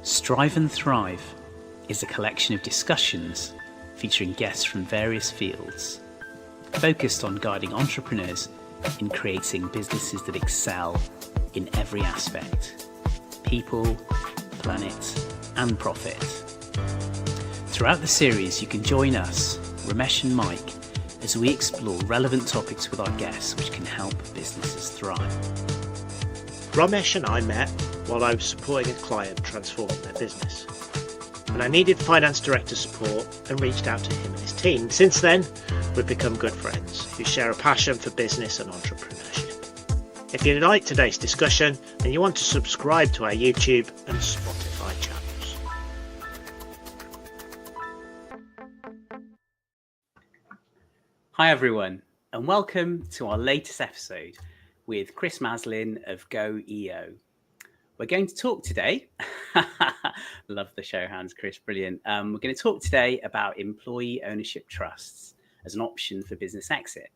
Strive and Thrive is a collection of discussions featuring guests from various fields, focused on guiding entrepreneurs in creating businesses that excel in every aspect: people, planet, and profit. Throughout the series, you can join us, Ramesh and Mike, as we explore relevant topics with our guests which can help businesses thrive. Ramesh and I met while I was supporting a client transforming their business. And I needed finance director support and reached out to him and his team. Since then, we've become good friends who share a passion for business and entrepreneurship. If you like today's discussion, then you want to subscribe to our YouTube and Spotify channels. Hi everyone, and welcome to our latest episode with Chris Maslin of GoEO. We're going to talk today, love the show hands, Chris, brilliant. We're going to talk today about employee ownership trusts as an option for business exit.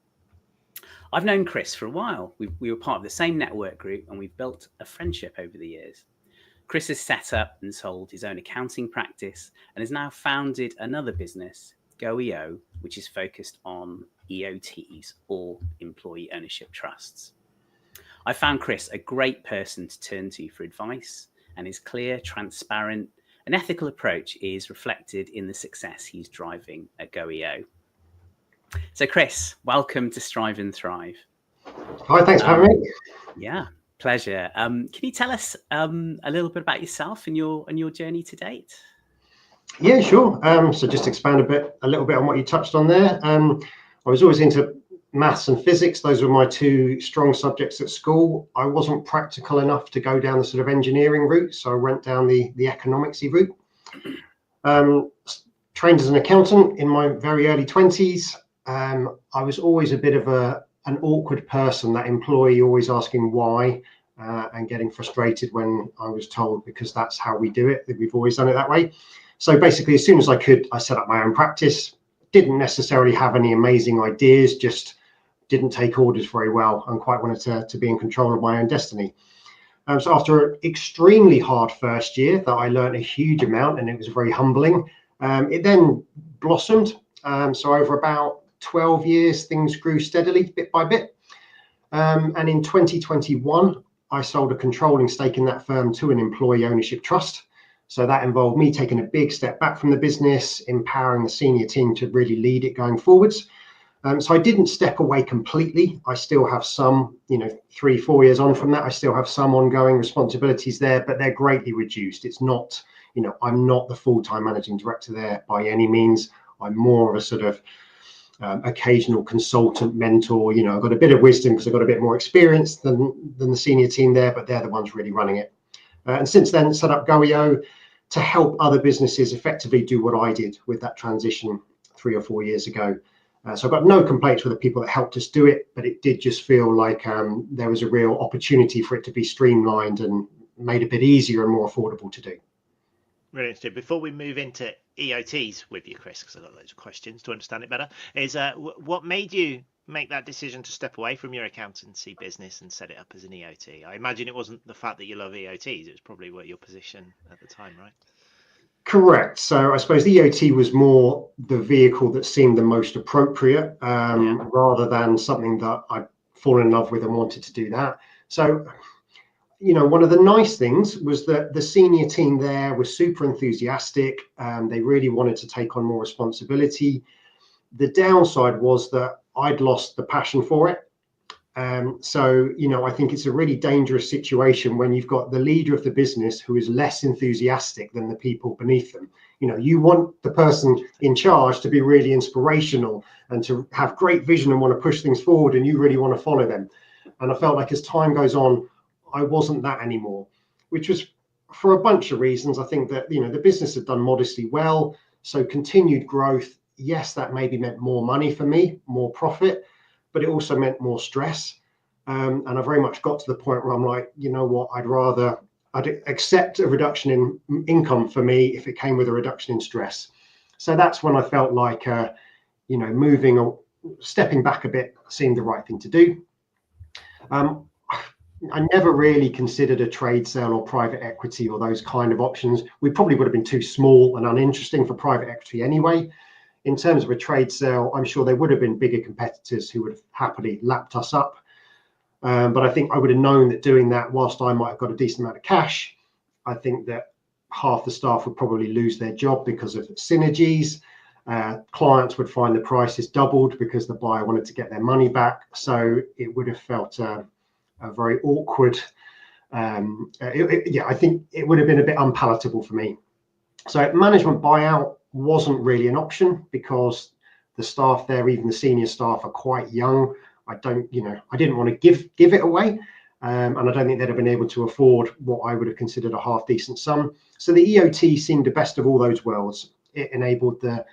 I've known Chris for a while. We were part of the same network group and we've built a friendship over the years. Chris has set up and sold his own accounting practice and has now founded another business, GoEO, which is focused on EOTs, or employee ownership trusts. I found Chris a great person to turn to for advice, and his clear, transparent, and ethical approach is reflected in the success he's driving at GoEO. So Chris, welcome to Strive and Thrive. Hi, thanks for having me. Yeah, pleasure. Can you tell us a little bit about yourself and your journey to date? Yeah, sure. So just expand a little bit on what you touched on there. I was always into maths and physics. Those were my two strong subjects at school. I wasn't practical enough to go down the sort of engineering route, so I went down the economicsy route. Trained as an accountant in my very early 20s. I was always a bit of an awkward person, that employee always asking why and getting frustrated when I was told, because that's how we do it, that we've always done it that way. So basically, as soon as I could, I set up my own practice. Didn't necessarily have any amazing ideas, just didn't take orders very well and quite wanted to be in control of my own destiny. So after an extremely hard first year that I learned a huge amount and it was very humbling, it then blossomed. So over about 12 years, things grew steadily, bit by bit. And in 2021, I sold a controlling stake in that firm to an employee ownership trust. So that involved me taking a big step back from the business, empowering the senior team to really lead it going forwards. So I didn't step away completely. I still have some, 3-4 years on from that, I still have some ongoing responsibilities there, but they're greatly reduced. It's not, I'm not the full-time managing director there by any means. I'm more of a sort of occasional consultant, mentor. I've got a bit of wisdom because I've got a bit more experience than the senior team there, but they're the ones really running it. And since then, set up GoEO to help other businesses effectively do what I did with that transition 3 or 4 years ago. So I've got no complaints with the people that helped us do it, but it did just feel like there was a real opportunity for it to be streamlined and made a bit easier and more affordable to do. Really interesting. Before we move into EOTs with you, Chris, because I've got loads of questions to understand it better, is what made you make that decision to step away from your accountancy business and set it up as an EOT? I imagine it wasn't the fact that you love EOTs, it was probably what your position at the time, right? Correct. So I suppose the EOT was more the vehicle that seemed the most appropriate, rather than something that I'd fallen in love with and wanted to do that. So, one of the nice things was that the senior team there was super enthusiastic. They really wanted to take on more responsibility. The downside was that I'd lost the passion for it. So, I think it's a really dangerous situation when you've got the leader of the business who is less enthusiastic than the people beneath them. You want the person in charge to be really inspirational and to have great vision and want to push things forward, and you really want to follow them. And I felt like as time goes on, I wasn't that anymore, which was for a bunch of reasons. I think that, the business had done modestly well. So continued growth, yes, that maybe meant more money for me, more profit, but it also meant more stress. And I very much got to the point where I'm like, you know what, I'd accept a reduction in income for me if it came with a reduction in stress. So that's when I felt like, stepping back a bit seemed the right thing to do. I never really considered a trade sale or private equity or those kind of options. We probably would have been too small and uninteresting for private equity anyway. In terms of a trade sale, I'm sure there would have been bigger competitors who would have happily lapped us up. But I think I would have known that doing that, whilst I might have got a decent amount of cash, I think that half the staff would probably lose their job because of synergies. Clients would find the prices doubled because the buyer wanted to get their money back. So it would have felt a very awkward. I think it would have been a bit unpalatable for me. So management buyout wasn't really an option because the staff there, even the senior staff, are quite young. I didn't want to give it away. And I don't think they'd have been able to afford what I would have considered a half decent sum. So the EOT seemed the best of all those worlds. It enabled the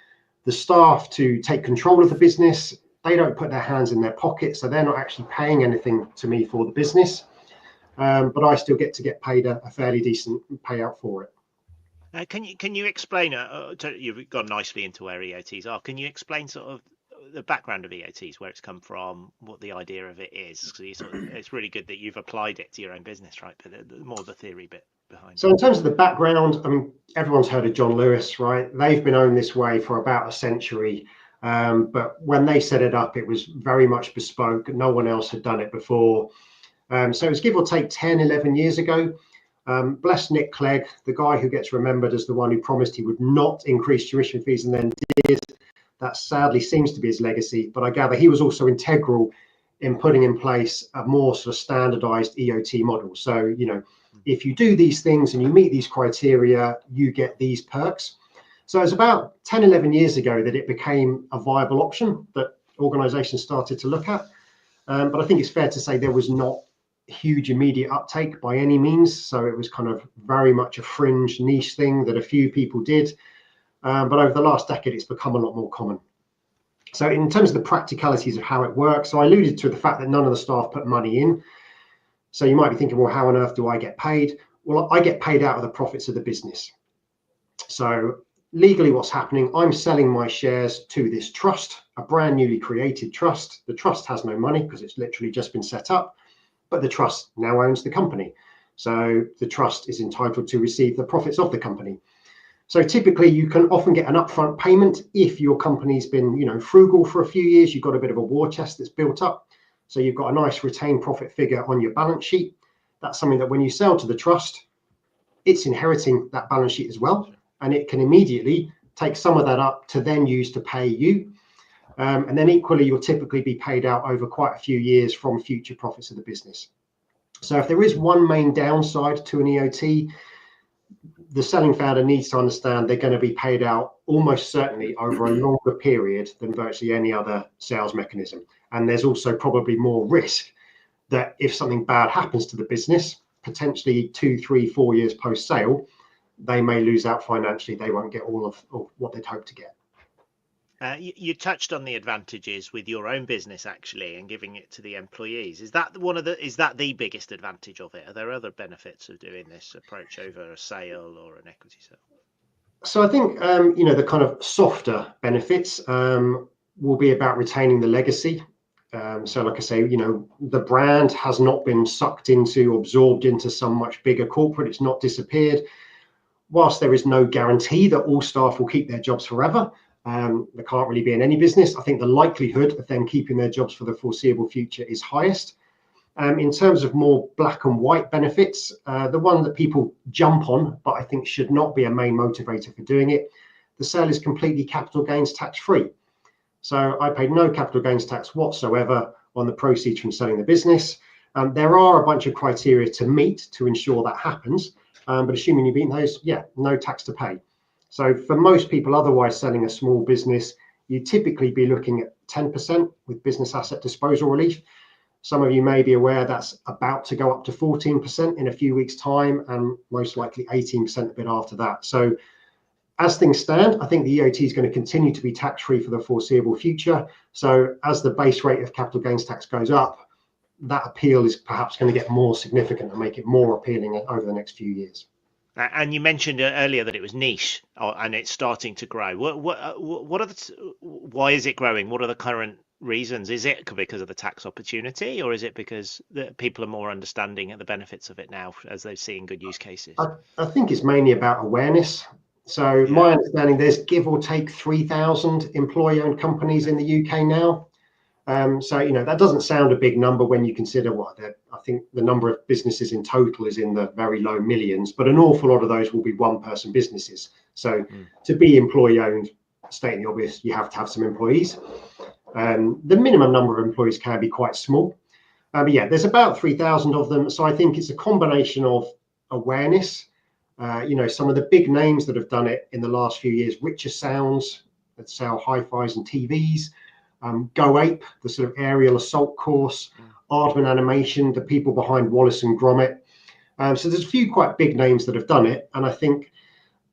staff to take control of the business. They don't put their hands in their pockets, so they're not actually paying anything to me for the business. But I still get paid a fairly decent payout for it. Can you explain? You've gone nicely into where EOTs are. Can you explain sort of the background of EOTs, where it's come from, what the idea of it is? So it's really good that you've applied it to your own business, right? But more the theory bit behind. So in terms of the background, I mean, everyone's heard of John Lewis, right? They've been owned this way for about a century. But when they set it up, it was very much bespoke. No one else had done it before. So it was give or take 10, 11 years ago. Bless Nick Clegg, the guy who gets remembered as the one who promised he would not increase tuition fees and then did. That sadly seems to be his legacy. But I gather he was also integral in putting in place a more sort of standardized EOT model. So, if you do these things and you meet these criteria, you get these perks. So it's about 10, 11 years ago that it became a viable option that organizations started to look at. But I think it's fair to say there was not huge immediate uptake by any means. So it was kind of very much a fringe niche thing that a few people did. But over the last decade, it's become a lot more common. So in terms of the practicalities of how it works, so I alluded to the fact that none of the staff put money in. So you might be thinking, well, how on earth do I get paid? Well, I get paid out of the profits of the business. So legally what's happening, I'm selling my shares to this trust, a brand newly created trust. The trust has no money because it's literally just been set up, but the trust now owns the company. So the trust is entitled to receive the profits of the company. So typically you can often get an upfront payment if your company's been, frugal for a few years. You've got a bit of a war chest that's built up. So you've got a nice retained profit figure on your balance sheet. That's something that when you sell to the trust, it's inheriting that balance sheet as well. And it can immediately take some of that up to then use to pay you. And then equally, you'll typically be paid out over quite a few years from future profits of the business. So if there is one main downside to an EOT, the selling founder needs to understand they're going to be paid out almost certainly over a longer period than virtually any other sales mechanism. And there's also probably more risk that if something bad happens to the business, potentially 2, 3, 4 years post-sale, they may lose out financially. They won't get all of what they'd hoped to get. You touched on the advantages with your own business actually and giving it to the employees. Is that the biggest advantage of it? Are there other benefits of doing this approach over a sale or an equity sale? So I think the kind of softer benefits will be about retaining the legacy. So like I say, the brand has not been sucked into, absorbed into some much bigger corporate. It's not disappeared. Whilst there is no guarantee that all staff will keep their jobs forever, there can't really be in any business. I think the likelihood of them keeping their jobs for the foreseeable future is highest. In terms of more black and white benefits, the one that people jump on, but I think should not be a main motivator for doing it, the sale is completely capital gains tax free. So I paid no capital gains tax whatsoever on the proceeds from selling the business. There are a bunch of criteria to meet to ensure that happens, but assuming you meet those, no tax to pay. So for most people otherwise selling a small business, you typically be looking at 10% with business asset disposal relief. Some of you may be aware that's about to go up to 14% in a few weeks' time, and most likely 18% a bit after that. So as things stand, I think the EOT is going to continue to be tax-free for the foreseeable future. So as the base rate of capital gains tax goes up, that appeal is perhaps going to get more significant and make it more appealing over the next few years. And you mentioned earlier that it was niche and it's starting to grow. Why is it growing? What are the current reasons? Is it because of the tax opportunity, or is it because people are more understanding of the benefits of it now as they've seen good use cases? I think it's mainly about awareness. So my understanding, there's give or take 3,000 employee-owned companies in the UK now. So, that doesn't sound a big number when you consider I think the number of businesses in total is in the very low millions, but an awful lot of those will be one-person businesses. So to be employee-owned, stating the obvious, you have to have some employees. The minimum number of employees can be quite small. But yeah, there's about 3,000 of them. So I think it's a combination of awareness. Some of the big names that have done it in the last few years, Richer Sounds, that sell hi-fis and TVs, Go Ape, the sort of aerial assault course, Aardman Animation, the people behind Wallace and Gromit. So there's a few quite big names that have done it. And I think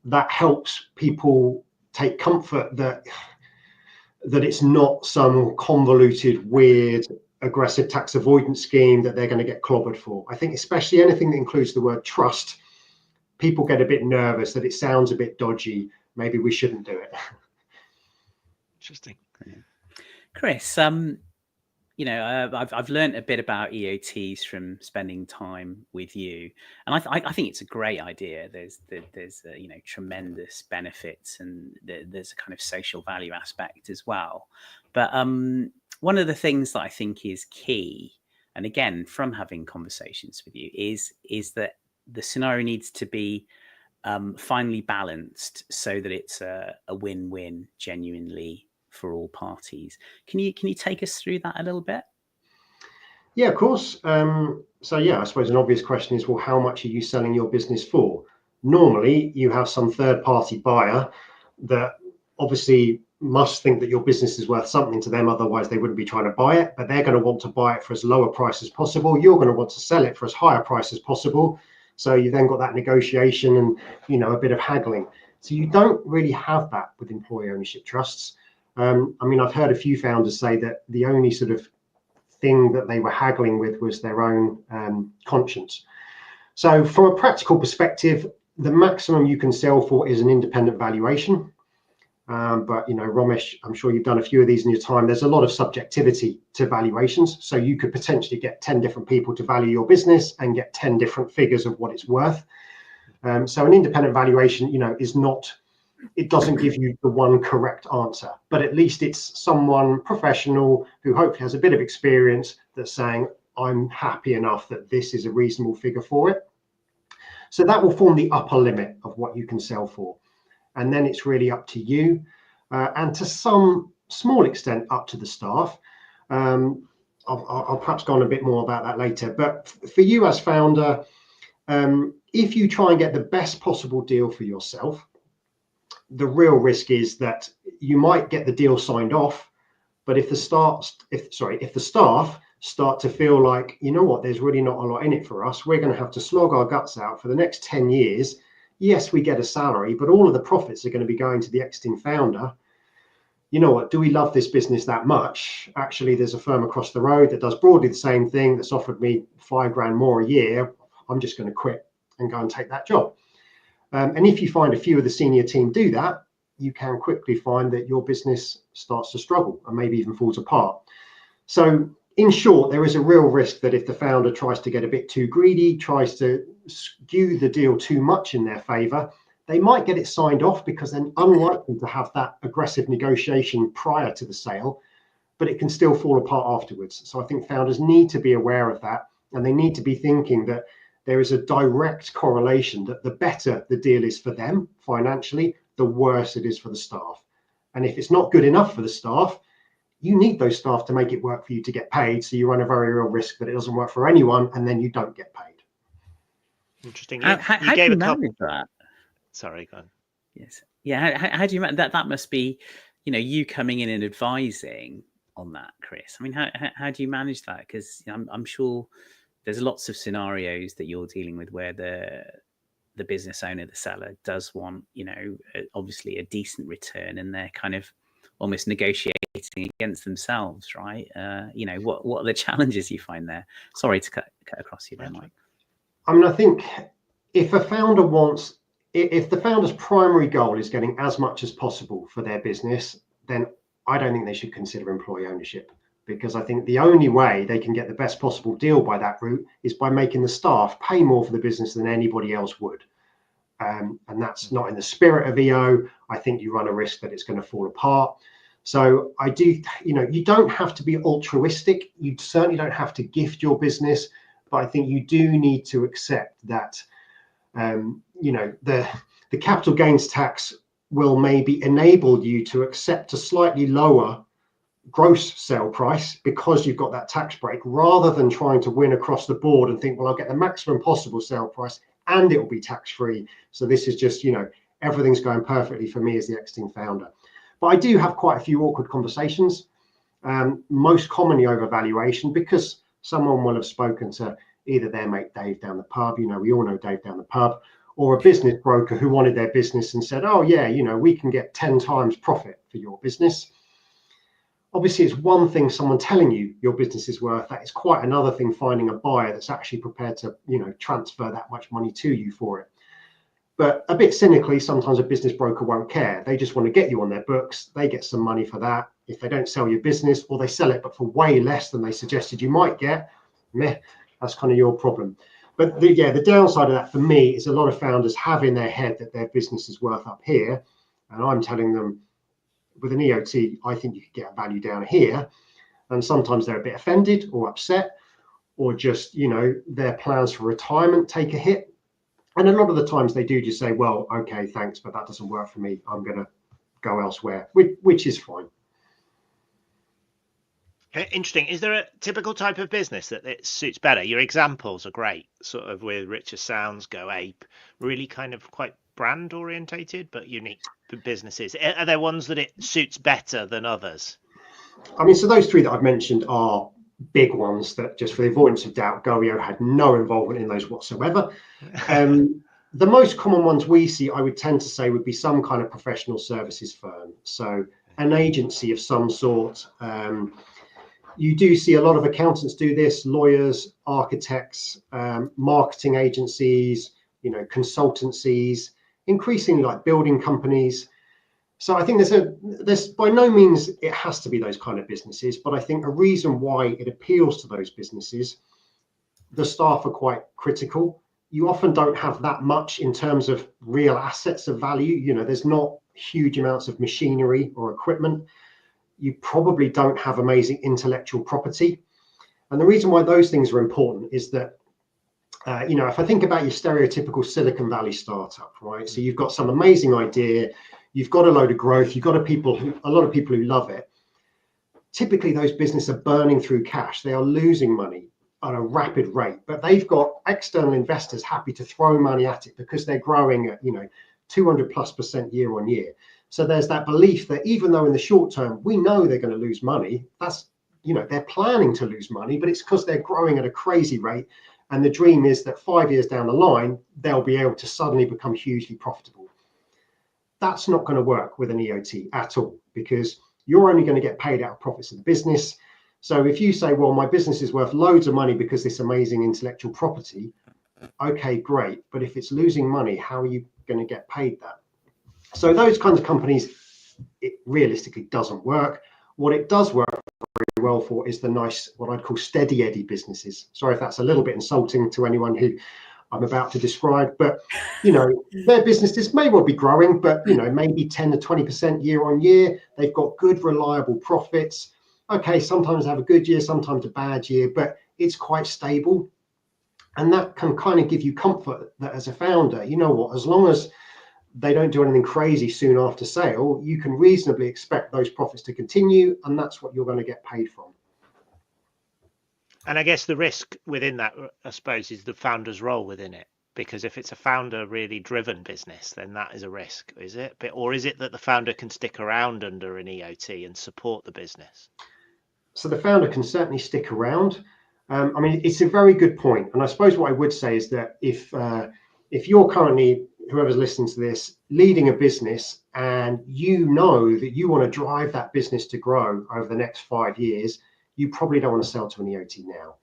that helps people take comfort that it's not some convoluted, weird, aggressive tax avoidance scheme that they're going to get clobbered for. I think especially anything that includes the word trust, people get a bit nervous that it sounds a bit dodgy. Maybe we shouldn't do it. Interesting. Chris, I've learned a bit about EOTs from spending time with you, and I think it's a great idea. There's tremendous benefits, and there's a kind of social value aspect as well. But one of the things that I think is key, and again from having conversations with you, is that the scenario needs to be finely balanced so that it's a win-win genuinely for all parties. Can you take us through that a little bit? Yeah, of course. I suppose an obvious question is, well, how much are you selling your business for? Normally, you have some third-party buyer that obviously must think that your business is worth something to them, otherwise they wouldn't be trying to buy it, but they're going to want to buy it for as low a price as possible. You're going to want to sell it for as high a price as possible. So you then got that negotiation and, a bit of haggling. So you don't really have that with employee ownership trusts. I've heard a few founders say that the only sort of thing that they were haggling with was their own conscience. So from a practical perspective, the maximum you can sell for is an independent valuation. But Romesh, I'm sure you've done a few of these in your time. There's a lot of subjectivity to valuations. So you could potentially get 10 different people to value your business and get 10 different figures of what it's worth. So an independent valuation, it doesn't give you the one correct answer, but at least it's someone professional who hopefully has a bit of experience that's saying, I'm happy enough that this is a reasonable figure for it. So that will form the upper limit of what you can sell for. And then it's really up to you, and to some small extent up to the staff. I'll perhaps go on a bit more about that later. But for you as founder, if you try and get the best possible deal for yourself, the real risk is that you might get the deal signed off, but if the staff start to feel like, there's really not a lot in it for us, we're going to have to slog our guts out for the next 10 years. Yes, we get a salary, but all of the profits are going to be going to the exiting founder. Do we love this business that much? Actually, there's a firm across the road that does broadly the same thing that's offered me $5,000 more a year. I'm just going to quit and go and take that job. And if you find a few of the senior team do that, you can quickly find that your business starts to struggle and maybe even falls apart. So in short, there is a real risk that if the founder tries to get a bit too greedy, tries to skew the deal too much in their favor, they might get it signed off because they're unlikely to have that aggressive negotiation prior to the sale, but it can still fall apart afterwards. So I think founders need to be aware of that, and they need to be thinking that there is a direct correlation that the better the deal is for them financially, the worse it is for the staff. And if it's not good enough for the staff, you need those staff to make it work for you to get paid. So you run a very real risk that it doesn't work for anyone, and then you don't get paid. Interesting. How do you manage that? Sorry, go on. Yes. Yeah. How do you manage that? That must be, you coming in and advising on that, Chris. How do you manage that? Because I'm sure there's lots of scenarios that you're dealing with where the business owner, the seller, does want, obviously a decent return, and they're kind of almost negotiating against themselves, right? What are the challenges you find there? Sorry to cut across you there, Mike. I think if the founder's primary goal is getting as much as possible for their business, then I don't think they should consider employee ownership. because I think the only way they can get the best possible deal by that route is by making the staff pay more for the business than anybody else would. And that's not in the spirit of EO. I think you run a risk that it's going to fall apart. So I do, you don't have to be altruistic. You certainly don't have to gift your business, but I think you do need to accept that, the capital gains tax will maybe enable you to accept a slightly lower gross sale price because you've got that tax break, rather than trying to win across the board and think, well, I'll get the maximum possible sale price and it will be tax free. So this is just, everything's going perfectly for me as the exiting founder. But I do have quite a few awkward conversations, most commonly over valuation, because someone will have spoken to either their mate Dave down the pub, we all know Dave down the pub, or a business broker who wanted their business and said, oh yeah, we can get 10 times profit for your business. Obviously, it's one thing someone telling you your business is worth that. It's quite another thing finding a buyer that's actually prepared to, transfer that much money to you for it. But a bit cynically, sometimes a business broker won't care. They just want to get you on their books. They get some money for that. If they don't sell your business, or they sell it but for way less than they suggested you might get, that's kind of your problem. But the downside of that for me is a lot of founders have in their head that their business is worth up here. And I'm telling them, with an EOT, I think you could get a value down here. And sometimes they're a bit offended or upset, or just, their plans for retirement take a hit. And a lot of the times they do just say, well, okay, thanks, but that doesn't work for me. I'm going to go elsewhere, which is fine. Interesting. Is there a typical type of business that it suits better? Your examples are great, sort of with Richer Sounds, Go Ape, really kind of quite brand orientated, but unique businesses. Are there ones that it suits better than others? I mean, so those three that I've mentioned are big ones that, just for the avoidance of doubt, GoEO had no involvement in those whatsoever. The most common ones we see, I would tend to say, would be some kind of professional services firm. So an agency of some sort. You do see a lot of accountants do this, lawyers, architects, marketing agencies, consultancies, increasingly like building companies. So I think there's by no means it has to be those kind of businesses, but I think a reason why it appeals to those businesses, the staff are quite critical. You often don't have that much in terms of real assets of value. There's not huge amounts of machinery or equipment. You probably don't have amazing intellectual property. And the reason why those things are important is that, if I think about your stereotypical Silicon Valley startup, right? So you've got some amazing idea, you've got a load of growth, you've got a lot of people who love it. Typically, those businesses are burning through cash. They are losing money at a rapid rate, but they've got external investors happy to throw money at it because they're growing at, 200+% year on year. So there's that belief that even though in the short term, we know they're going to lose money, that's, they're planning to lose money, but it's because they're growing at a crazy rate. And the dream is that 5 years down the line, they'll be able to suddenly become hugely profitable. That's not going to work with an EOT at all, because you're only going to get paid out of profits of the business. So if you say, well, my business is worth loads of money because this amazing intellectual property, okay, great. But if it's losing money, how are you going to get paid that? So those kinds of companies, it realistically doesn't work. What it does work very well for is the nice, what I'd call steady Eddie businesses. Sorry if that's a little bit insulting to anyone who I'm about to describe, but their businesses may well be growing, but maybe 10 to 20% year on year. They've got good, reliable profits. Okay, sometimes they have a good year, sometimes a bad year, but it's quite stable. And that can kind of give you comfort that as a founder, as long as they don't do anything crazy soon after sale, you can reasonably expect those profits to continue, and that's what you're going to get paid from. And I guess the risk within that, I suppose, is the founder's role within it. Because if it's a founder really driven business, then that is a risk, is it? Or is it that the founder can stick around under an EOT and support the business? So the founder can certainly stick around. It's a very good point. And I suppose what I would say is that if you're currently, whoever's listening to this, leading a business and you know that you want to drive that business to grow over the next 5 years, you probably don't want to sell to an EOT now,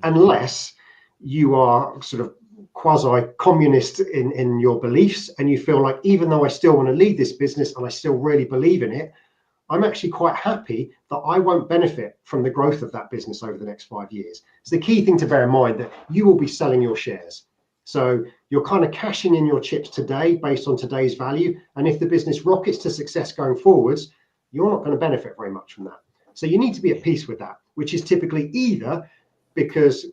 unless you are sort of quasi-communist in your beliefs and you feel like, even though I still want to lead this business and I still really believe in it, I'm actually quite happy that I won't benefit from the growth of that business over the next 5 years. It's the key thing to bear in mind that you will be selling your shares. So you're kind of cashing in your chips today based on today's value. And if the business rockets to success going forwards, you're not going to benefit very much from that. So you need to be at peace with that, which is typically either because,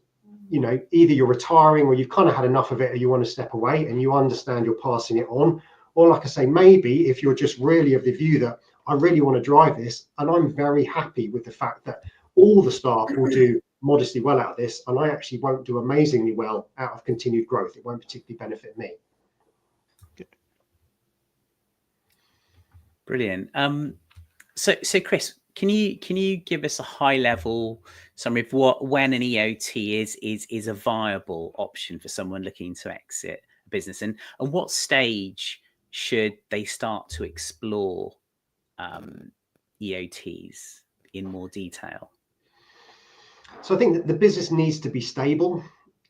either you're retiring or you've kind of had enough of it or you want to step away and you understand you're passing it on. Or like I say, maybe if you're just really of the view that I really want to drive this and I'm very happy with the fact that all the staff will do modestly well out of this and I actually won't do amazingly well out of continued growth. It won't particularly benefit me. Good. Brilliant. So Chris, can you give us a high level summary of when an EOT is a viable option for someone looking to exit a business, and what stage should they start to explore EOTs in more detail? So I think that the business needs to be stable.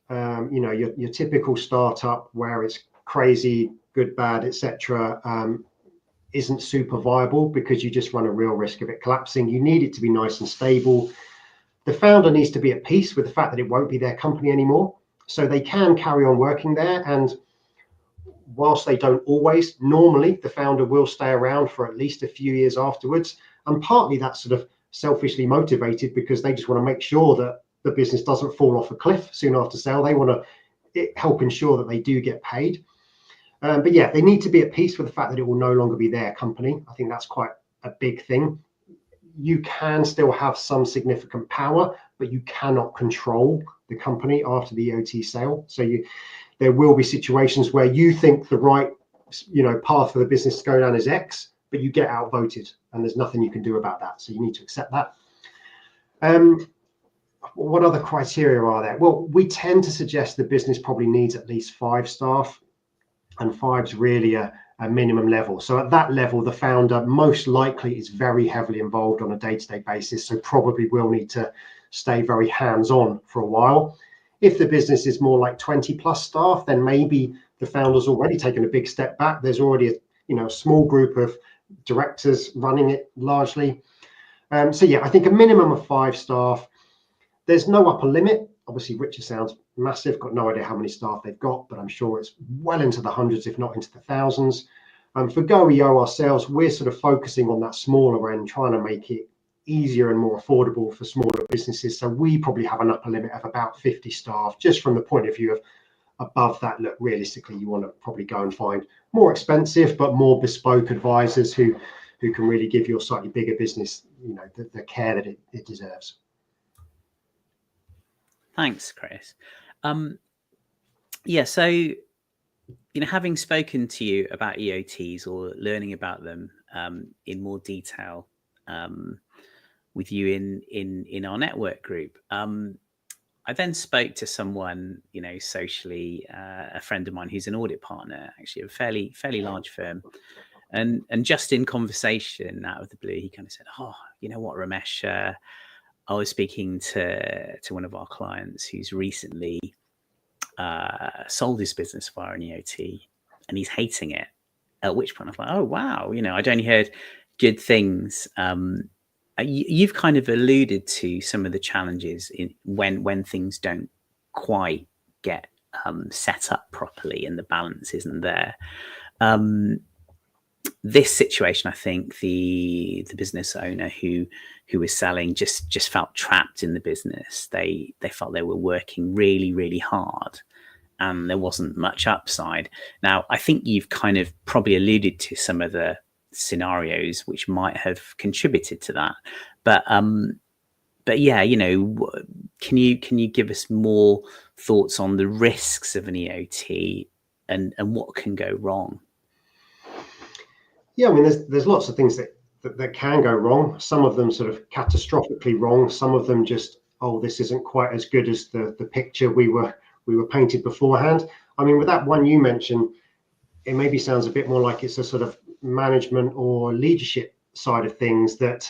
Your typical startup where it's crazy, good, bad, etc. Isn't super viable because you just run a real risk of it collapsing. You need it to be nice and stable. The founder needs to be at peace with the fact that it won't be their company anymore. So they can carry on working there. And whilst they don't always, normally the founder will stay around for at least a few years afterwards. And partly that's sort of selfishly motivated because they just want to make sure that the business doesn't fall off a cliff soon after sale. They want to help ensure that they do get paid. But yeah, they need to be at peace with the fact that it will no longer be their company. I think that's quite a big thing. You can still have some significant power, but you cannot control the company after the EOT sale. So there will be situations where you think the right path for the business to go down is X, but you get outvoted and there's nothing you can do about that. So you need to accept that. What other criteria are there? Well, we tend to suggest the business probably needs at least 5 staff. And 5's really a minimum level. So at that level, the founder most likely is very heavily involved on a day-to-day basis. So probably will need to stay very hands-on for a while. If the business is more like 20 plus staff, then maybe the founder's already taken a big step back. There's already a small group of directors running it largely. So yeah, I think a minimum of 5 staff. There's no upper limit. Obviously, Richard sounds massive, got no idea how many staff they've got, but I'm sure it's well into the hundreds, if not into the thousands. For GoEO ourselves, we're sort of focusing on that smaller end, trying to make it easier and more affordable for smaller businesses. So we probably have an upper limit of about 50 staff, just from the point of view of above that. Look, realistically, you want to probably go and find more expensive, but more bespoke advisors who can really give your slightly bigger business, the care that it deserves. Thanks, Chris. So, having spoken to you about EOTs or learning about them in more detail with you in our network group, I then spoke to someone, socially, a friend of mine who's an audit partner, actually, of a fairly large firm. And just in conversation out of the blue, he kind of said, "Oh, you know what, Ramesh? I was speaking to one of our clients who's recently sold his business via an EOT, and he's hating it." At which point I was like, "Oh wow, I'd only heard good things." You've kind of alluded to some of the challenges when things don't quite get set up properly and the balance isn't there. This situation, I think the business owner who was selling just felt trapped in the business. They felt they were working really, really hard and there wasn't much upside. Now, I think you've kind of probably alluded to some of the scenarios which might have contributed to that. But yeah, can you give us more thoughts on the risks of an EOT and what can go wrong? Yeah, I mean, there's lots of things that can go wrong. Some of them sort of catastrophically wrong. Some of them just, this isn't quite as good as the picture we were painted beforehand. I mean, with that one you mentioned, it maybe sounds a bit more like it's a sort of management or leadership side of things that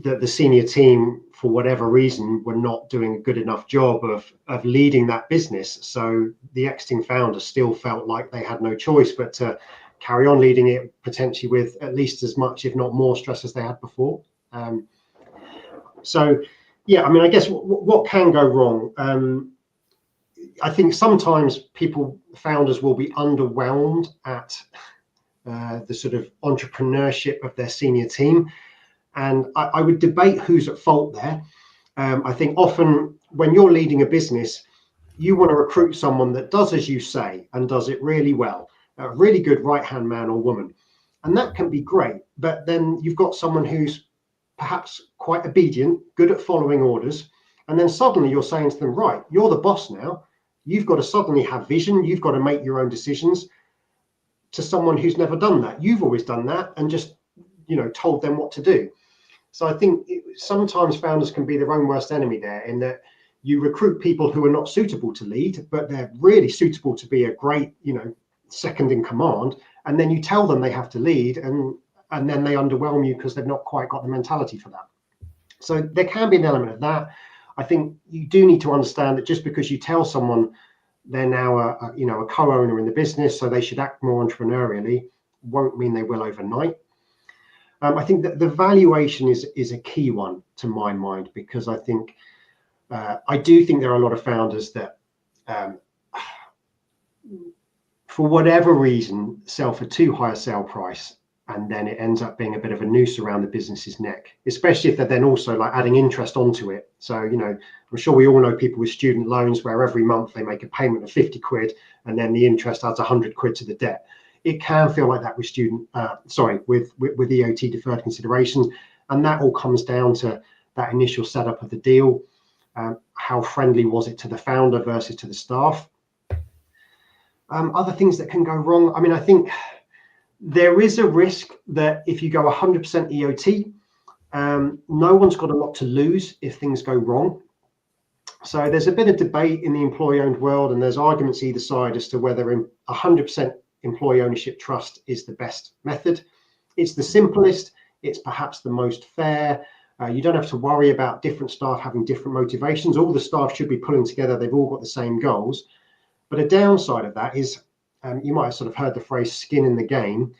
the senior team, for whatever reason, were not doing a good enough job of leading that business. So the exiting founder still felt like they had no choice but to carry on leading it potentially with at least as much, if not more, stress as they had before. So, yeah, I mean, I guess what can go wrong? I think sometimes founders will be underwhelmed at the sort of entrepreneurship of their senior team. And I would debate who's at fault there. I think often when you're leading a business, you want to recruit someone that does as you say and does it really well, a really good right-hand man or woman. And that can be great. But then you've got someone who's perhaps quite obedient, good at following orders. And then suddenly you're saying to them, right, you're the boss now. You've got to suddenly have vision. You've got to make your own decisions. To someone who's never done that, you've always done that and just, told them what to do. So I think sometimes founders can be their own worst enemy there, in that you recruit people who are not suitable to lead, but they're really suitable to be a great, second in command. And then you tell them they have to lead, and then they underwhelm you because they've not quite got the mentality for that. So there can be an element of that. I think you do need to understand that just because you tell someone they're now a co-owner in the business, so they should act more entrepreneurially, won't mean they will overnight. I think that the valuation is a key one to my mind, because I think I do think there are a lot of founders that, for whatever reason, sell for too high a sale price, and then it ends up being a bit of a noose around the business's neck, especially if they're then also like adding interest onto it. So, I'm sure we all know people with student loans where every month they make a payment of 50 quid and then the interest adds 100 quid to the debt. It can feel like that with with EOT deferred considerations. And that all comes down to that initial setup of the deal. How friendly was it to the founder versus to the staff? Other things that can go wrong. I mean, I think there is a risk that if you go 100% EOT, no one's got a lot to lose if things go wrong. So there's a bit of debate in the employee-owned world, and there's arguments either side as to whether 100% employee ownership trust is the best method. It's the simplest. It's perhaps the most fair. You don't have to worry about different staff having different motivations. All the staff should be pulling together. They've all got the same goals. But a downside of that is, you might have sort of heard the phrase skin in the game.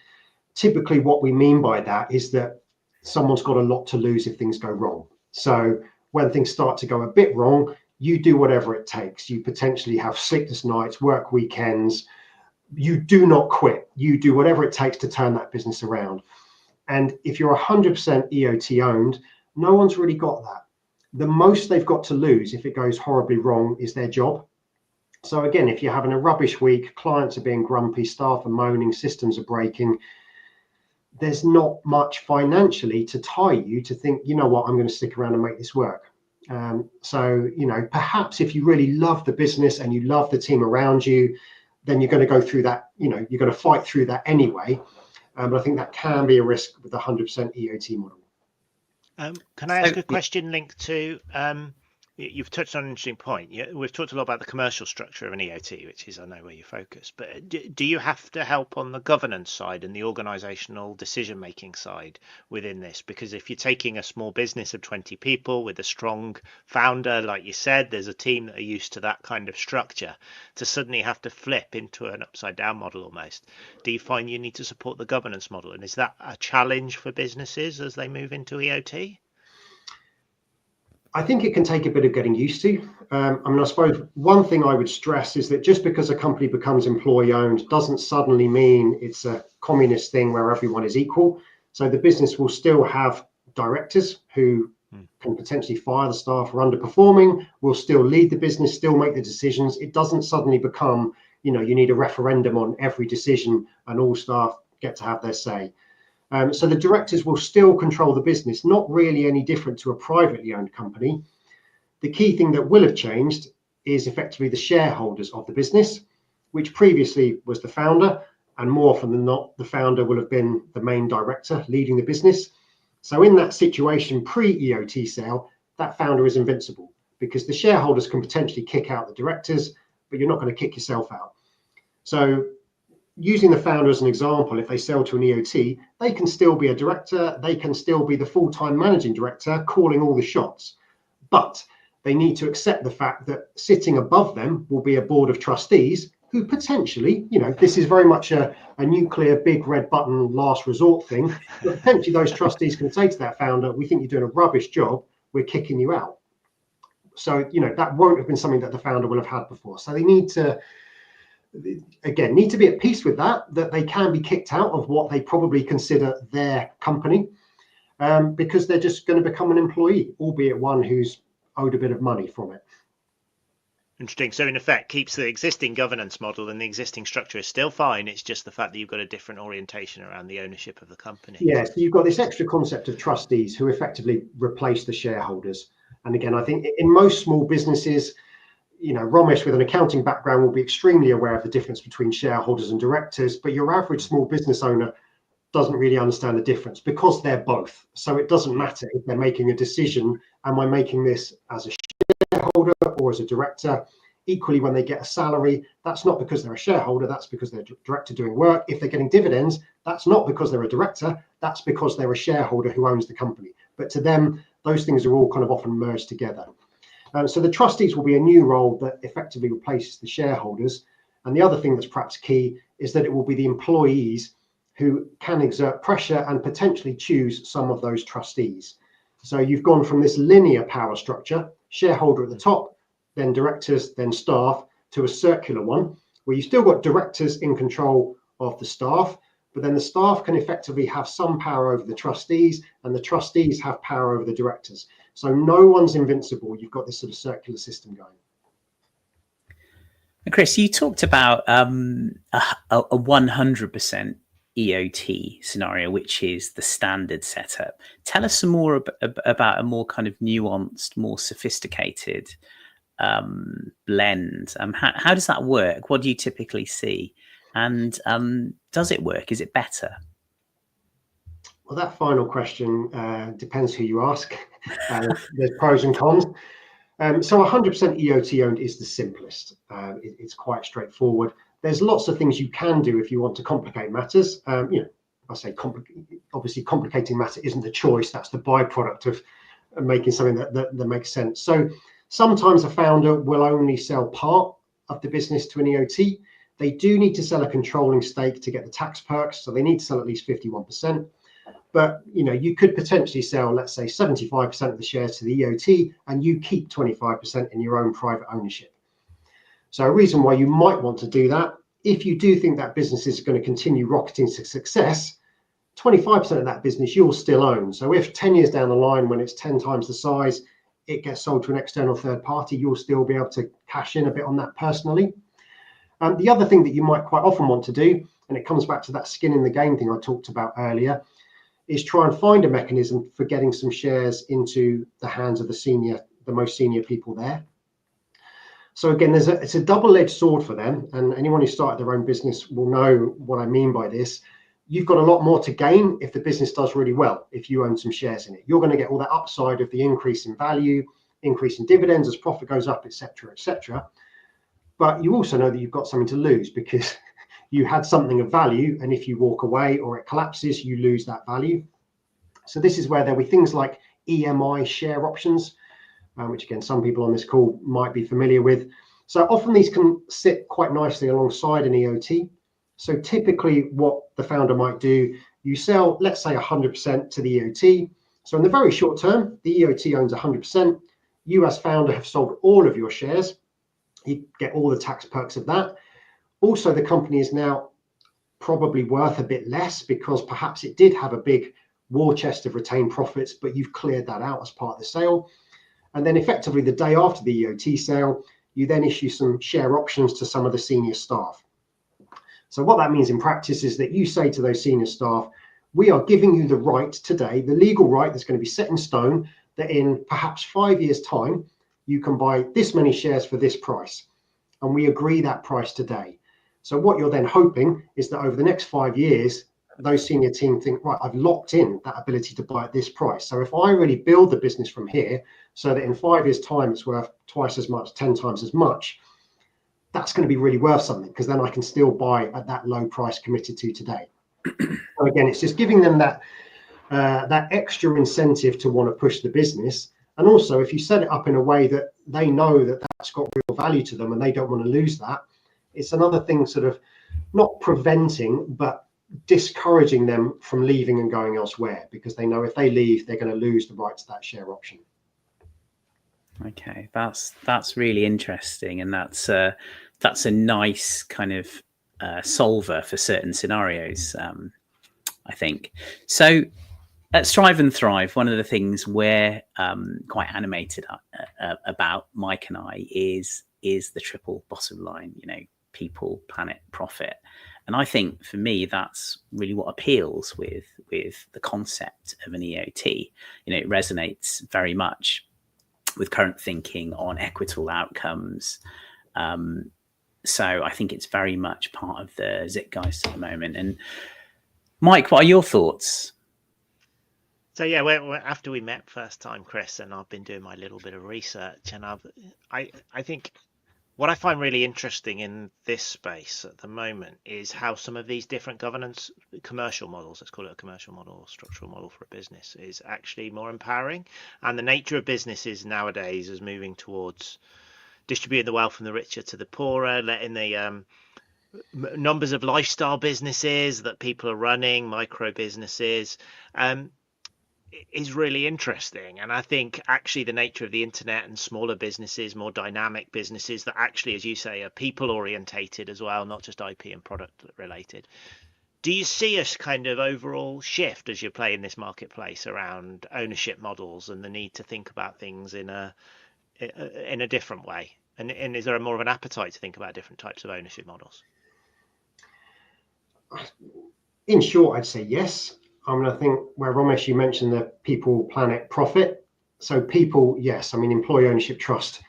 Typically what we mean by that is that someone's got a lot to lose if things go wrong. So when things start to go a bit wrong, you do whatever it takes. You potentially have sleepless nights, work weekends. You do not quit. You do whatever it takes to turn that business around. And if you're 100% EOT owned, no one's really got that. The most they've got to lose if it goes horribly wrong is their job. So again, if you're having a rubbish week, clients are being grumpy, staff are moaning, systems are breaking, there's not much financially to tie you to think, you know what, I'm going to stick around and make this work. So, perhaps if you really love the business and you love the team around you, then you're going to go through that, you're going to fight through that anyway. But I think that can be a risk with the 100% EOT model. Can I ask a question linked to, you've touched on an interesting point. We've talked a lot about the commercial structure of an EOT, which is, I know, where you focus. But do you have to help on the governance side and the organizational decision-making side within this? Because if you're taking a small business of 20 people with a strong founder, like you said, there's a team that are used to that kind of structure, to suddenly have to flip into an upside-down model almost. Do you find you need to support the governance model? And is that a challenge for businesses as they move into EOT? I think it can take a bit of getting used to. I suppose one thing I would stress is that just because a company becomes employee owned doesn't suddenly mean it's a communist thing where everyone is equal. So the business will still have directors who can potentially fire the staff who are underperforming, will still lead the business, still make the decisions. It doesn't suddenly become, you need a referendum on every decision and all staff get to have their say. So the directors will still control the business, not really any different to a privately owned company. The key thing that will have changed is effectively the shareholders of the business, which previously was the founder, and more often than not, the founder will have been the main director leading the business. So in that situation, pre-EOT sale, that founder is invincible because the shareholders can potentially kick out the directors, but you're not going to kick yourself out. So using the founder as an example, if they sell to an EOT, they can still be a director, they can still be the full-time managing director calling all the shots, but they need to accept the fact that sitting above them will be a board of trustees who potentially, this is very much a nuclear big red button last resort thing, but potentially those trustees can say to that founder, we think you're doing a rubbish job, we're kicking you out. So, that won't have been something that the founder will have had before. So they need to be at peace with that they can be kicked out of what they probably consider their company, because they're just going to become an employee, albeit one who's owed a bit of money from it. Interesting. So in effect, keeps the existing governance model, and the existing structure is still fine. It's just the fact that you've got a different orientation around the ownership of the company. Yeah, so you've got this extra concept of trustees who effectively replace the shareholders. And again, I think in most small businesses, Romesh with an accounting background will be extremely aware of the difference between shareholders and directors, but your average small business owner doesn't really understand the difference because they're both. So it doesn't matter if they're making a decision, am I making this as a shareholder or as a director? Equally, when they get a salary, that's not because they're a shareholder, that's because they're a director doing work. If they're getting dividends, that's not because they're a director, that's because they're a shareholder who owns the company. But to them, those things are all kind of often merged together. So the trustees will be a new role that effectively replaces the shareholders. And the other thing that's perhaps key is that it will be the employees who can exert pressure and potentially choose some of those trustees. So you've gone from this linear power structure, shareholder at the top, then directors, then staff, to a circular one, where you've still got directors in control of the staff, but then the staff can effectively have some power over the trustees, and the trustees have power over the directors. So no one's invincible. You've got this sort of circular system going. Chris, you talked about a 100% EOT scenario, which is the standard setup. Tell us some more about a more kind of nuanced, more sophisticated blend. How does that work? What do you typically see? And does it work? Is it better? Well, that final question depends who you ask. There's pros and cons. So 100% EOT owned is the simplest. It's quite straightforward. There's lots of things you can do if you want to complicate matters. I say obviously complicating matter isn't the choice. That's the byproduct of making something that makes sense. So sometimes a founder will only sell part of the business to an EOT. They do need to sell a controlling stake to get the tax perks. So they need to sell at least 51%. But you could potentially sell, let's say, 75% of the shares to the EOT, and you keep 25% in your own private ownership. So a reason why you might want to do that, if you do think that business is going to continue rocketing to success, 25% of that business you'll still own. So if 10 years down the line, when it's 10 times the size, it gets sold to an external third party, you'll still be able to cash in a bit on that personally. The other thing that you might quite often want to do, and it comes back to that skin in the game thing I talked about earlier, is try and find a mechanism for getting some shares into the hands of the most senior people there. So again, it's a double-edged sword for them, and anyone who started their own business will know what I mean by this. You've got a lot more to gain if the business does really well, if you own some shares in it. You're going to get all that upside of the increase in value, increase in dividends as profit goes up, etc., etc. But you also know that you've got something to lose because you had something of value, and if you walk away or it collapses, you lose that value. So this is where there'll be things like EMI share options, which again, some people on this call might be familiar with. So often these can sit quite nicely alongside an EOT. So typically what the founder might do, you sell, let's say 100% to the EOT. So in the very short term, the EOT owns 100%. You as founder have sold all of your shares. You get all the tax perks of that. Also, the company is now probably worth a bit less because perhaps it did have a big war chest of retained profits, but you've cleared that out as part of the sale. And then effectively the day after the EOT sale, you then issue some share options to some of the senior staff. So what that means in practice is that you say to those senior staff, we are giving you the right today, the legal right that's going to be set in stone, that in perhaps 5 years' time, you can buy this many shares for this price. And we agree that price today. So what you're then hoping is that over the next 5 years, those senior team think, right, I've locked in that ability to buy at this price. So if I really build the business from here so that in 5 years' time, it's worth twice as much, 10 times as much, that's going to be really worth something because then I can still buy at that low price committed to today. So again, it's just giving them that extra incentive to want to push the business. And also, if you set it up in a way that they know that that's got real value to them and they don't want to lose that, It's another thing, sort of not preventing, but discouraging them from leaving and going elsewhere, because they know if they leave, they're going to lose the right to that share option. Okay, that's really interesting, and that's a nice kind of solver for certain scenarios, I think. So at Strive and Thrive, one of the things we're quite animated about, Mike and I, is the triple bottom line. People, planet, profit. And I think for me, that's really what appeals with the concept of an EOT. It resonates very much with current thinking on equitable outcomes. So I think it's very much part of the Zeitgeist at the moment. And Mike, what are your thoughts? So yeah, after we met first time, Chris, and I've been doing my little bit of research, and I think what I find really interesting in this space at the moment is how some of these different governance commercial models, let's call it a commercial model or structural model for a business, is actually more empowering. And the nature of businesses nowadays is moving towards distributing the wealth from the richer to the poorer, letting the numbers of lifestyle businesses that people are running, micro businesses, is really interesting. And I think actually the nature of the internet and smaller businesses, more dynamic businesses that actually, as you say, are people orientated as well, not just IP and product related. Do you see a kind of overall shift as you play in this marketplace around ownership models and the need to think about things in a different way? And is there more of an appetite to think about different types of ownership models? In short, I'd say yes. I think where Romesh, you mentioned the people, planet, profit. So people, yes. Employee ownership trust,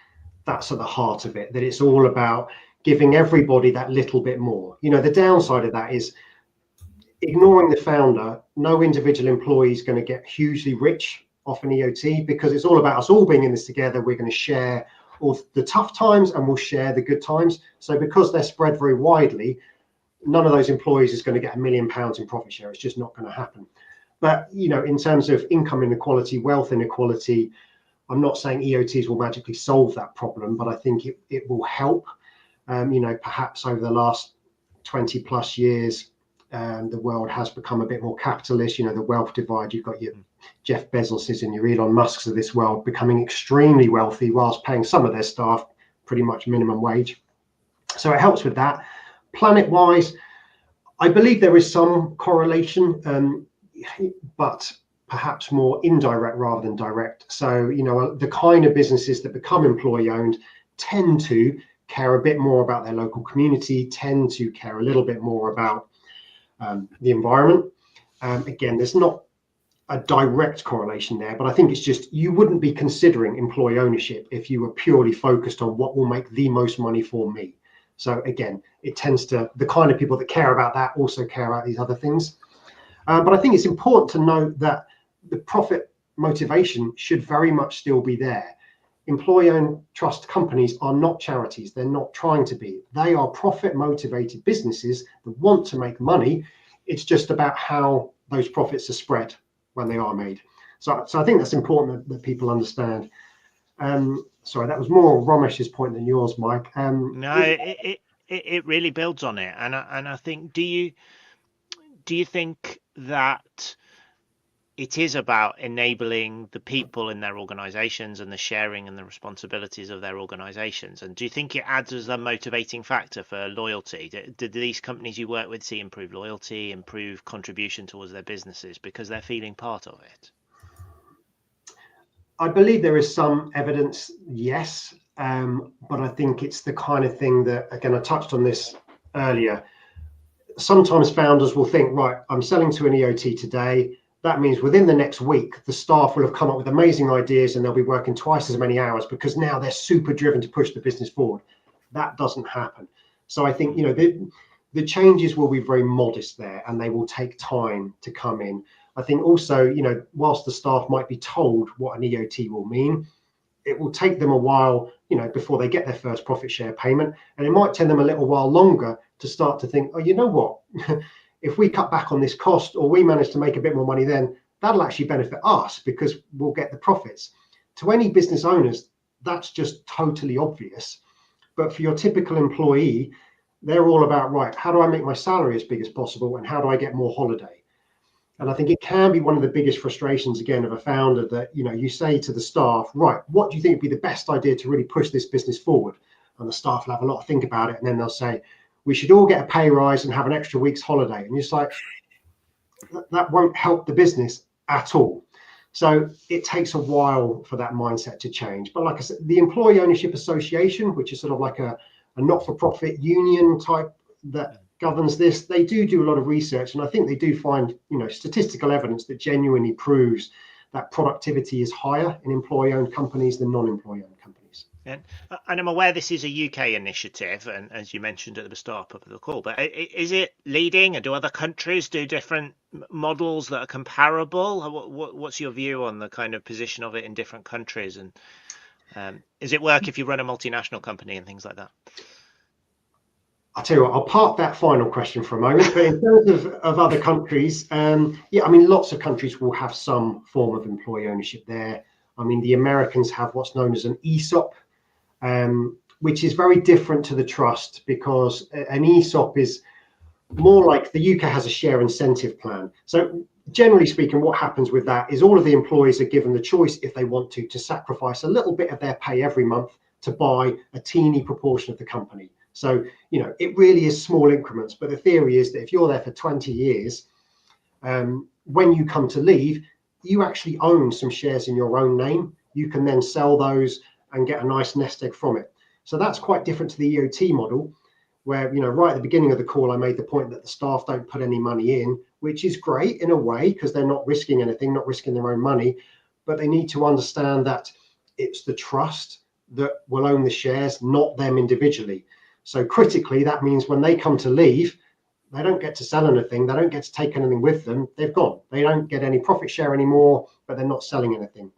that's at the heart of it, that it's all about giving everybody that little bit more. The downside of that is ignoring the founder. No individual employee is going to get hugely rich off an EOT, because it's all about us all being in this together. We're going to share all the tough times and we'll share the good times. So because they're spread very widely, none of those employees is going to get £1 million in profit share. It's just not going to happen. But, in terms of income inequality, wealth inequality, I'm not saying EOTs will magically solve that problem, but I think it will help. Perhaps over the last 20 plus years, the world has become a bit more capitalist. The wealth divide, you've got your Jeff Bezoses and your Elon Musks of this world becoming extremely wealthy whilst paying some of their staff pretty much minimum wage. So it helps with that. Planet-wise, I believe there is some correlation, but perhaps more indirect rather than direct. So, the kind of businesses that become employee-owned tend to care a bit more about their local community, tend to care a little bit more about the environment. Again, there's not a direct correlation there, but I think it's just, you wouldn't be considering employee ownership if you were purely focused on what will make the most money for me. So again, it tends to, the kind of people that care about that also care about these other things. But I think it's important to note that the profit motivation should very much still be there. Employee-owned trust companies are not charities. They're not trying to be. They are profit-motivated businesses that want to make money. It's just about how those profits are spread when they are made. So I think that's important that people understand. Sorry, that was more Romesh's point than yours, Mike. No, it really builds on it, and I think, do you think that it is about enabling the people in their organizations and the sharing and the responsibilities of their organizations? And do you think it adds as a motivating factor for loyalty? Do these companies you work with see improved loyalty, improved contribution towards their businesses because they're feeling part of it? I believe there is some evidence, yes, but I think it's the kind of thing that, again, I touched on this earlier. Sometimes founders will think, right, I'm selling to an EOT today. That means within the next week, the staff will have come up with amazing ideas and they'll be working twice as many hours because now they're super driven to push the business forward. That doesn't happen. So I think, the changes will be very modest there and they will take time to come in. I think also, whilst the staff might be told what an EOT will mean, it will take them a while, before they get their first profit share payment. And it might take them a little while longer to start to think, oh, you know what? If we cut back on this cost or we manage to make a bit more money, then that'll actually benefit us because we'll get the profits. To any business owners, that's just totally obvious. But for your typical employee, they're all about, right, how do I make my salary as big as possible and how do I get more holiday? And I think it can be one of the biggest frustrations, again, of a founder that, you say to the staff, right, what do you think would be the best idea to really push this business forward? And the staff will have a lot to think about it. And then they'll say, we should all get a pay rise and have an extra week's holiday. And you're just like, that won't help the business at all. So it takes a while for that mindset to change. But like I said, the Employee Ownership Association, which is sort of like a not-for-profit union type that governs this, they do a lot of research, and I think they do find statistical evidence that genuinely proves that productivity is higher in employee-owned companies than non-employee-owned companies. And I'm aware this is a UK initiative, and as you mentioned at the start of the call, but is it leading, and do other countries do different models that are comparable? What's your view on the kind of position of it in different countries, and does it work if you run a multinational company and things like that? I'll tell you what, I'll park that final question for a moment. But in terms of other countries, lots of countries will have some form of employee ownership there. I mean, the Americans have what's known as an ESOP, which is very different to the trust, because an ESOP is more like the UK has a share incentive plan. So generally speaking, what happens with that is all of the employees are given the choice, if they want to sacrifice a little bit of their pay every month to buy a teeny proportion of the company. So, it really is small increments. But the theory is that if you're there for 20 years, when you come to leave, you actually own some shares in your own name. You can then sell those and get a nice nest egg from it. So that's quite different to the EOT model, where, right at the beginning of the call, I made the point that the staff don't put any money in, which is great in a way, because they're not risking anything, not risking their own money. But they need to understand that it's the trust that will own the shares, not them individually. So critically, that means when they come to leave, they don't get to sell anything. They don't get to take anything with them. They've gone. They don't get any profit share anymore, but they're not selling anything.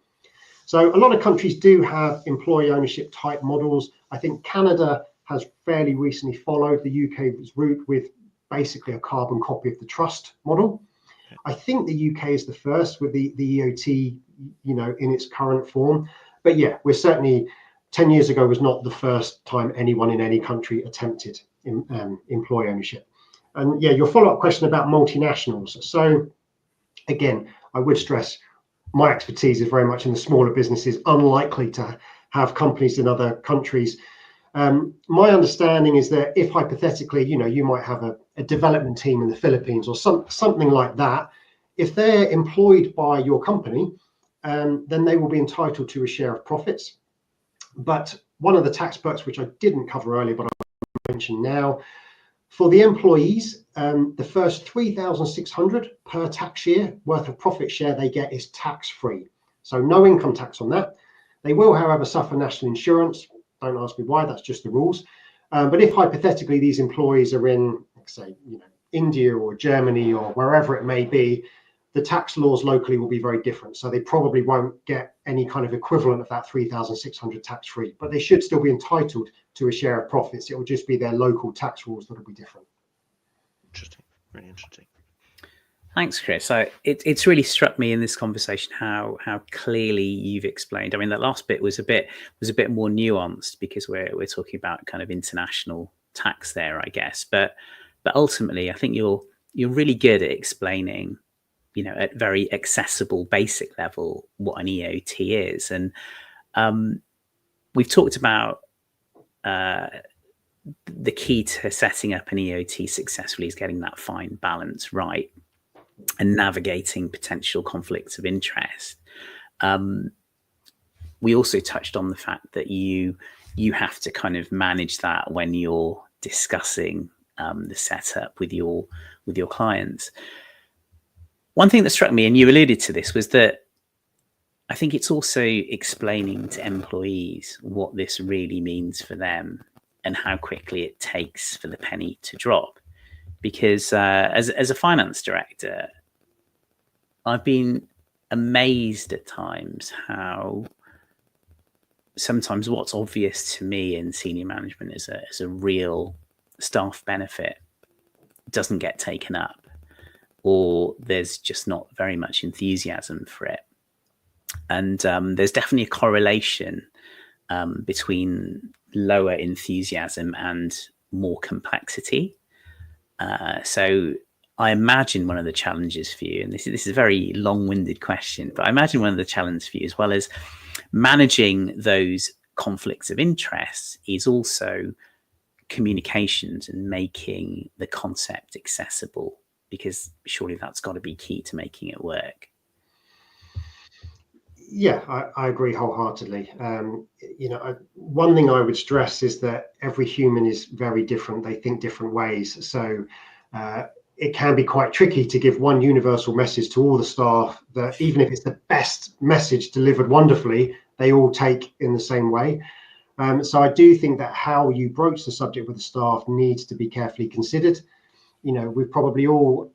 So a lot of countries do have employee ownership type models. I think Canada has fairly recently followed the UK's route with basically a carbon copy of the trust model. I think the UK is the first with the EOT, in its current form. But yeah, we're certainly 10 years ago was not the first time anyone in any country attempted employee ownership. And yeah, your follow-up question about multinationals. So again, I would stress my expertise is very much in the smaller businesses, unlikely to have companies in other countries. My understanding is that if hypothetically, you might have a development team in the Philippines or something like that, if they're employed by your company, then they will be entitled to a share of profits. But one of the tax perks, which I didn't cover earlier, but I'll mention now, for the employees, the first 3,600 per tax year worth of profit share they get is tax-free. So no income tax on that. They will, however, suffer national insurance. Don't ask me why, that's just the rules. But if hypothetically these employees are in, say, India or Germany or wherever it may be, the tax laws locally will be very different. So they probably won't get any kind of equivalent of that 3,600 tax-free, but they should still be entitled to a share of profits. It will just be their local tax rules that will be different. Interesting, really interesting. Thanks, Chris. So it's really struck me in this conversation how clearly you've explained. I mean, that last bit was a bit more nuanced, because we're talking about kind of international tax there, I guess. But ultimately, I think you're really good at explaining, at very accessible, basic level, what an EOT is. And we've talked about the key to setting up an EOT successfully is getting that fine balance right and navigating potential conflicts of interest. We also touched on the fact that you have to kind of manage that when you're discussing the setup with your clients. One thing that struck me, and you alluded to this, was that I think it's also explaining to employees what this really means for them and how quickly it takes for the penny to drop. Because as a finance director, I've been amazed at times how sometimes what's obvious to me in senior management as a real staff benefit doesn't get taken up, or there's just not very much enthusiasm for it. And there's definitely a correlation between lower enthusiasm and more complexity. So I imagine one of the challenges for you, and this is a very long-winded question, but I imagine one of the challenges for you, as well as managing those conflicts of interest, is also communications and making the concept accessible, because surely that's got to be key to making it work. Yeah, I agree wholeheartedly. One thing I would stress is that every human is very different. They think different ways. So it can be quite tricky to give one universal message to all the staff that, even if it's the best message delivered wonderfully, they all take in the same way. So I do think that how you broach the subject with the staff needs to be carefully considered. We've probably all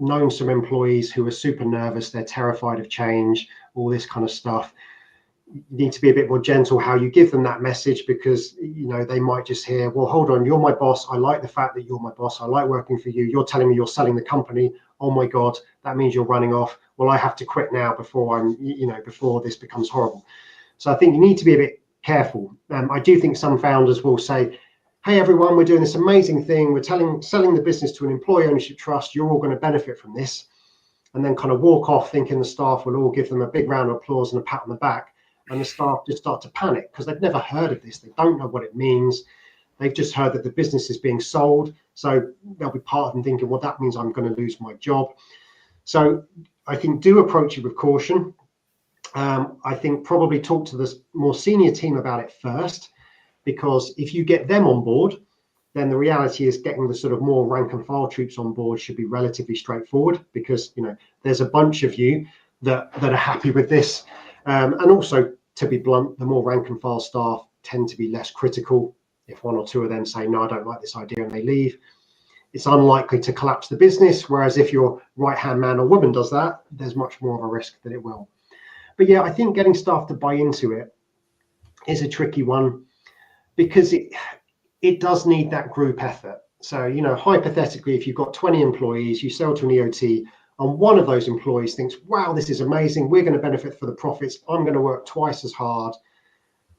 known some employees who are super nervous. They're terrified of change, all this kind of stuff. You need to be a bit more gentle how you give them that message, because they might just hear, well, hold on, you're my boss. I like the fact that you're my boss. I like working for you. You're telling me you're selling the company. Oh my God, that means you're running off. Well, I have to quit now before before this becomes horrible. So I think you need to be a bit careful. I do think some founders will say, hey everyone, we're doing this amazing thing. We're selling the business to an employee ownership trust. You're all going to benefit from this. And then kind of walk off thinking the staff will all give them a big round of applause and a pat on the back. And the staff just start to panic because they've never heard of this. They don't know what it means. They've just heard that the business is being sold. So they'll be part of them thinking, well, that means I'm going to lose my job. So I think do approach it with caution. I think probably talk to the more senior team about it first, because if you get them on board, then the reality is getting the sort of more rank and file troops on board should be relatively straightforward, because there's a bunch of you that are happy with this. And also, to be blunt, the more rank and file staff tend to be less critical. If one or two of them say, no, I don't like this idea, and they leave, it's unlikely to collapse the business. Whereas if your right-hand man or woman does that, there's much more of a risk that it will. But yeah, I think getting staff to buy into it is a tricky one, because it does need that group effort. So, hypothetically, if you've got 20 employees, you sell to an EOT, and one of those employees thinks, wow, this is amazing, we're going to benefit for the profits, I'm going to work twice as hard.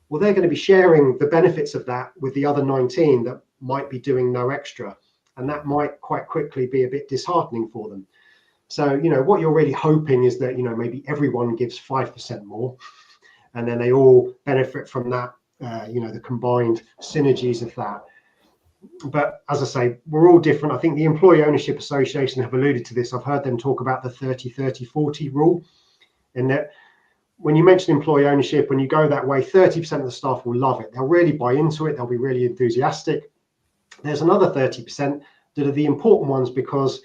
Well, they're going to be sharing the benefits of that with the other 19 that might be doing no extra. And that might quite quickly be a bit disheartening for them. So, what you're really hoping is that, maybe everyone gives 5% more, and then they all benefit from that, the combined synergies of that. But as I say, we're all different. I think the Employee Ownership Association have alluded to this. I've heard them talk about the 30-30-40 rule, in that when you mention employee ownership, when you go that way, 30% of the staff will love it. They'll really buy into it. They'll be really enthusiastic. There's another 30% that are the important ones, because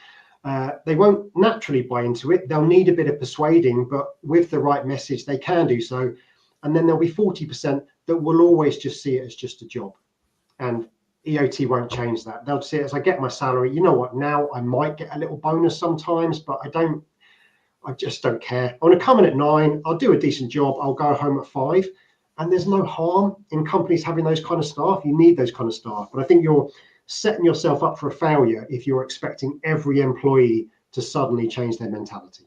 they won't naturally buy into it. They'll need a bit of persuading, but with the right message, they can do so. And then there'll be 40% that will always just see it as just a job. And EOT won't change that. They'll see it as, I get my salary. You know what? Now I might get a little bonus sometimes, but I just don't care. I want to come in at 9. I'll do a decent job. I'll go home at 5. And there's no harm in companies having those kind of staff. You need those kind of staff. But I think you're setting yourself up for a failure if you're expecting every employee to suddenly change their mentality.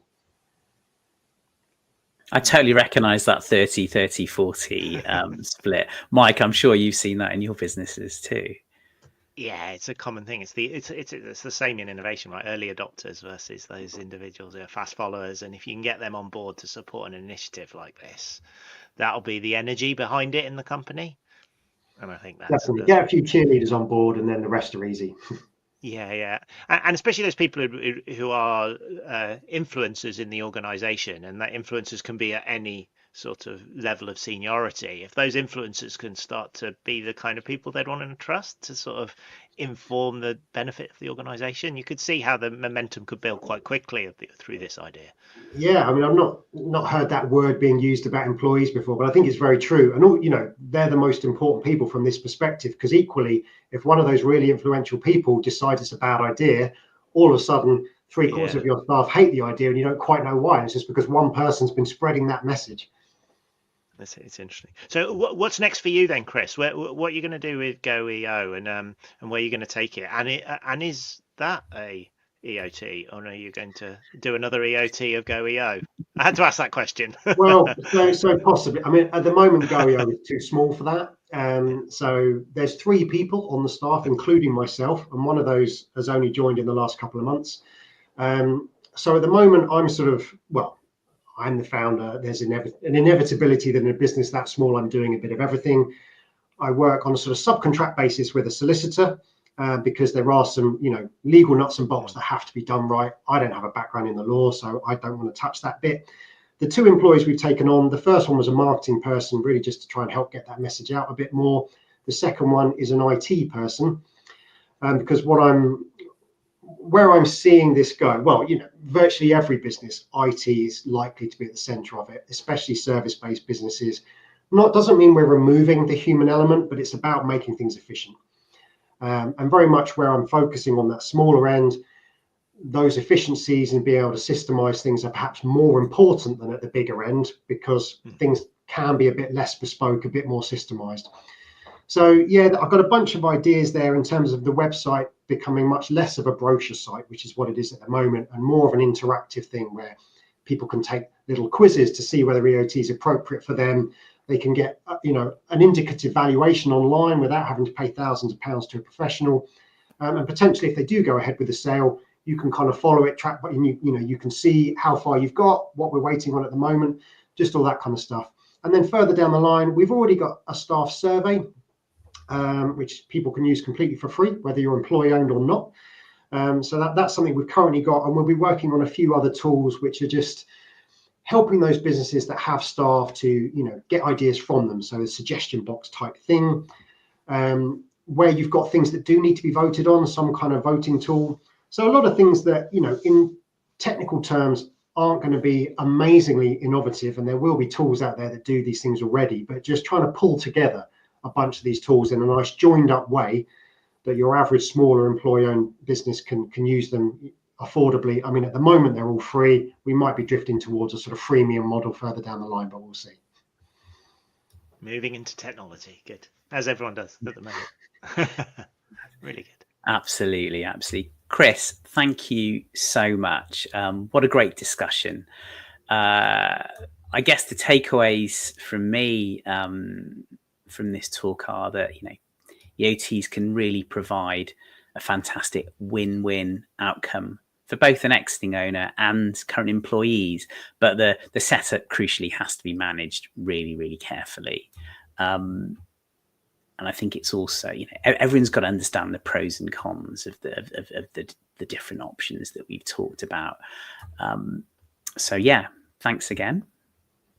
I totally recognise that 30-30-40 split. Mike, I'm sure you've seen that in your businesses too. Yeah, it's a common thing. It's the same in innovation, right? Early adopters versus those individuals who are fast followers. And if you can get them on board to support an initiative like this, that'll be the energy behind it in the company. And I think that's definitely get a few cheerleaders on board, and then the rest are easy. Yeah, and especially those people who are influencers in the organization, and that influencers can be at any sort of level of seniority. If those influencers can start to be the kind of people they'd want to trust to sort of inform the benefit of the organization, you could see how the momentum could build quite quickly through this idea. Yeah, I mean, I've not heard that word being used about employees before, but I think it's very true. And they're the most important people from this perspective, because equally, if one of those really influential people decides it's a bad idea, all of a sudden 3/4 of your staff hate the idea, and you don't quite know why. It's just because one person's been spreading that message. It's interesting. So what's next for you then, Chris? What are you going to do with GoEO, and where are you going to take it? And is that a EOT, or are you going to do another EOT of GoEO? I had to ask that question. Well, so possibly. I mean, at the moment, GoEO is too small for that. So there's 3 people on the staff, including myself, and one of those has only joined in the last couple of months. So at the moment, I'm the founder. There's an inevitability that in a business that small, I'm doing a bit of everything. I work on a sort of subcontract basis with a solicitor because there are some, legal nuts and bolts that have to be done right. I don't have a background in the law, so I don't want to touch that bit. The 2 employees we've taken on, the first one was a marketing person, really just to try and help get that message out a bit more. The second one is an IT person, because where I'm seeing this go, well, virtually every business, IT is likely to be at the center of it, especially service-based businesses. Doesn't mean we're removing the human element, but it's about making things efficient. And very much where I'm focusing on that smaller end, those efficiencies and being able to systemize things are perhaps more important than at the bigger end, because things can be a bit less bespoke, a bit more systemized. So yeah, I've got a bunch of ideas there in terms of the website becoming much less of a brochure site, which is what it is at the moment, and more of an interactive thing where people can take little quizzes to see whether EOT is appropriate for them. They can get, an indicative valuation online without having to pay thousands of pounds to a professional. And potentially, if they do go ahead with the sale, you can kind of follow it, track, but you can see how far you've got, what we're waiting on at the moment, just all that kind of stuff. And then further down the line, we've already got a staff survey, which people can use completely for free, whether you're employee owned or not. So that's something we've currently got, and we'll be working on a few other tools which are just helping those businesses that have staff to get ideas from them. So a suggestion box type thing, where you've got things that do need to be voted on, some kind of voting tool. So a lot of things that in technical terms aren't going to be amazingly innovative, and there will be tools out there that do these things already, but just trying to pull together a bunch of these tools in a nice joined up way that your average smaller employee-owned business can use them affordably. I mean, at the moment, they're all free. We might be drifting towards a sort of freemium model further down the line, but we'll see. Moving into technology. Good. As everyone does at the moment. Really good. Absolutely. Chris, thank you so much. What a great discussion. I guess the takeaways from me from this talk are that, EOTs can really provide a fantastic win-win outcome for both an exiting owner and current employees. But the setup crucially has to be managed really, really carefully. And I think it's also, everyone's got to understand the pros and cons of the different options that we've talked about. So yeah, thanks again.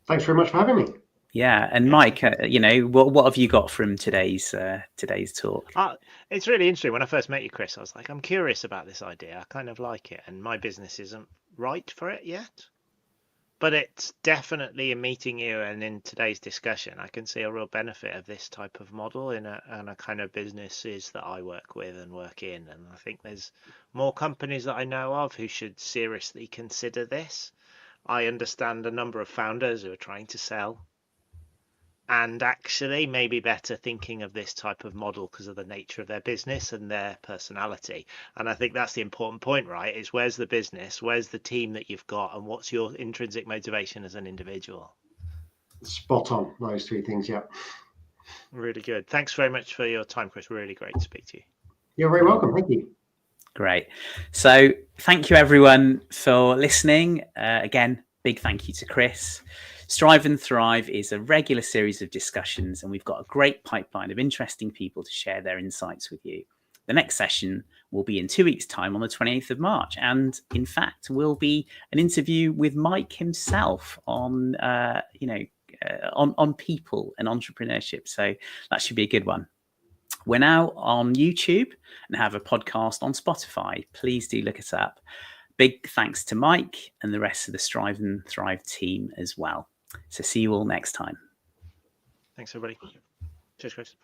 Thanks very much for having me. Yeah, and Mike, what have you got from today's talk? It's really interesting. When I first met you, Chris, I was like, I'm curious about this idea. I kind of like it, and my business isn't right for it yet. But it's definitely in meeting you and in today's discussion, I can see a real benefit of this type of model in a kind of businesses that I work with and work in. And I think there's more companies that I know of who should seriously consider this. I understand a number of founders who are trying to sell, and actually maybe better thinking of this type of model because of the nature of their business and their personality. And I think that's the important point, right? Is where's the business, where's the team that you've got, and what's your intrinsic motivation as an individual? Spot on, those 3 things, yeah. Really good. Thanks very much for your time, Chris. Really great to speak to you. You're very welcome. Thank you. Great. So thank you everyone for listening. Again, big thank you to Chris. Strive and Thrive is a regular series of discussions, and we've got a great pipeline of interesting people to share their insights with you. The next session will be in 2 weeks' time on the 28th of March. And in fact, will be an interview with Mike himself on, on people and entrepreneurship. So that should be a good one. We're now on YouTube and have a podcast on Spotify. Please do look us up. Big thanks to Mike and the rest of the Strive and Thrive team as well. So see you all next time. Thanks, everybody. Cheers, Chris.